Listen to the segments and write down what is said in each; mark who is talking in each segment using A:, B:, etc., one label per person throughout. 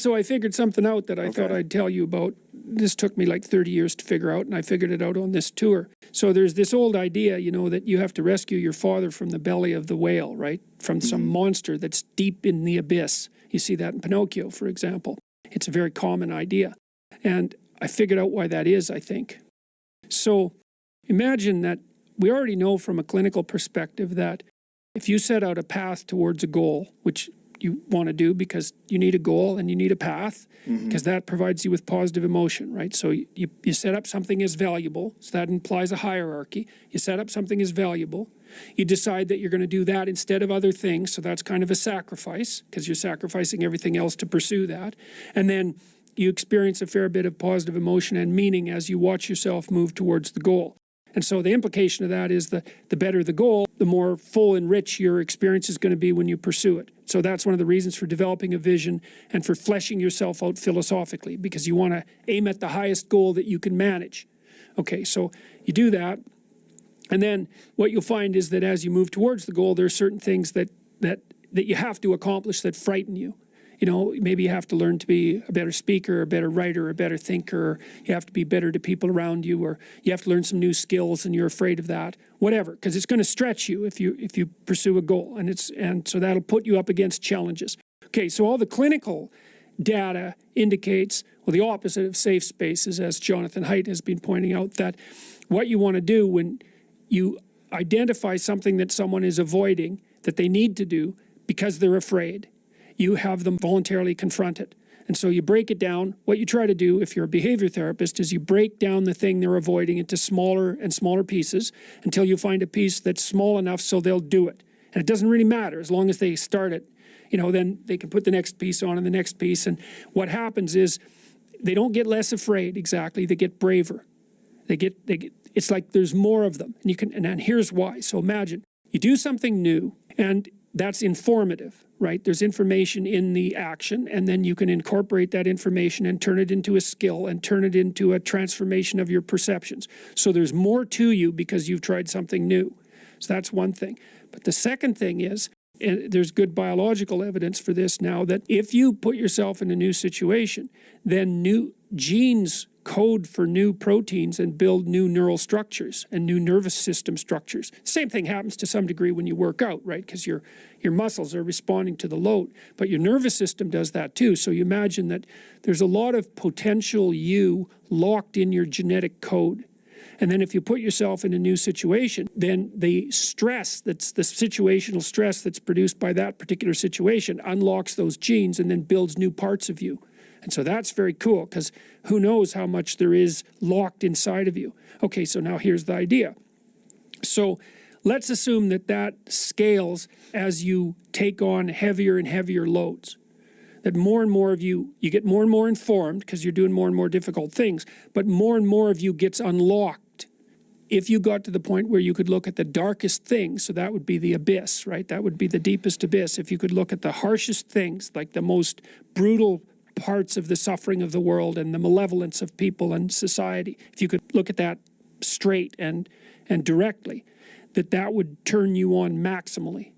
A: so I figured something out that I thought I'd tell you about. This took me like 30 years to figure out, and I figured it out on this tour. So there's this old idea, you know, that you have to rescue your father from the belly of the whale, right? From some monster that's deep in the abyss. You see that in Pinocchio, for example. It's a very common idea. And I figured out why that is, I think. So imagine that we already know from a clinical perspective that if you set out a path towards a goal, which you want to do because you need a goal and you need a path, because that provides you with positive emotion, right? So you set up something as valuable, so that implies a hierarchy. You set up something as valuable. You decide that you're going to do that instead of other things, so that's kind of a sacrifice, because you're sacrificing everything else to pursue that. And then you experience a fair bit of positive emotion and meaning as you watch yourself move towards the goal. And so the implication of that is that the better the goal, the more full and rich your experience is going to be when you pursue it. So that's one of the reasons for developing a vision and for fleshing yourself out philosophically, because you want to aim at the highest goal that you can manage. Okay, so you do that. And then what you'll find is that as you move towards the goal, there are certain things that you have to accomplish that frighten you. You know, maybe you have to learn to be a better speaker, a better writer, a better thinker, or you have to be better to people around you, or you have to learn some new skills and you're afraid of that, whatever, because it's going to stretch you if you pursue a goal, and so that'll put you up against challenges. Okay, so all the clinical data indicates, well, the opposite of safe spaces, as Jonathan Haidt has been pointing out, that what you want to do when you identify something that someone is avoiding that they need to do because they're afraid, you have them voluntarily confront it. And so you break it down. What you try to do if you're a behavior therapist is you break down the thing they're avoiding into smaller and smaller pieces until you find a piece that's small enough so they'll do it. And it doesn't really matter as long as they start it. You know, then they can put the next piece on and the next piece. And what happens is they don't get less afraid exactly. They get braver. They get it's like there's more of them. And here's why. So imagine you do something new, and that's informative, right? There's information in the action, and then you can incorporate that information and turn it into a skill and turn it into a transformation of your perceptions. So there's more to you because you've tried something new. So that's one thing. But the second thing is, and there's good biological evidence for this now, that if you put yourself in a new situation, then new genes code for new proteins and build new neural structures and new nervous system structures. Same thing happens to some degree when you work out, right? Because your muscles are responding to the load, but your nervous system does that too. So you imagine that there's a lot of potential you locked in your genetic code. And then if you put yourself in a new situation, then the stress, that's the situational stress that's produced by that particular situation, unlocks those genes and then builds new parts of you. And so that's very cool, because who knows how much there is locked inside of you. Okay, so now here's the idea. So let's assume that scales as you take on heavier and heavier loads. That more and more of you get more and more informed because you're doing more and more difficult things, but more and more of you gets unlocked. If you got to the point where you could look at the darkest things, so that would be the abyss, right? That would be the deepest abyss. If you could look at the harshest things, like the most brutal parts of the suffering of the world and the malevolence of people and society, if you could look at that straight and directly, that would turn you on maximally.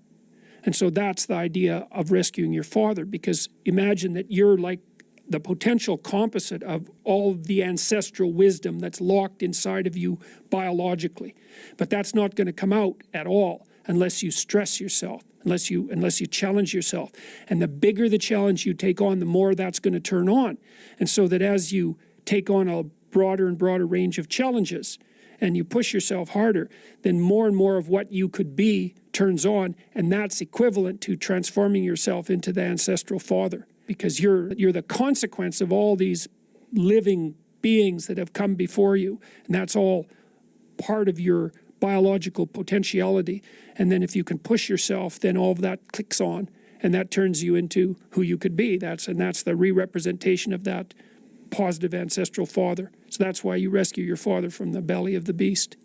A: And so that's the idea of rescuing your father, because imagine that you're like the potential composite of all of the ancestral wisdom that's locked inside of you biologically. But that's not going to come out at all unless you stress yourself, unless you challenge yourself. And the bigger the challenge you take on, the more that's going to turn on. And so that as you take on a broader and broader range of challenges and you push yourself harder, then more and more of what you could be turns on, and that's equivalent to transforming yourself into the ancestral father, because you're the consequence of all these living beings that have come before you, and that's all part of your biological potentiality. And then if you can push yourself, then all of that clicks on, and that turns you into who you could be. That's the re-representation of that positive ancestral father. So that's why you rescue your father from the belly of the beast.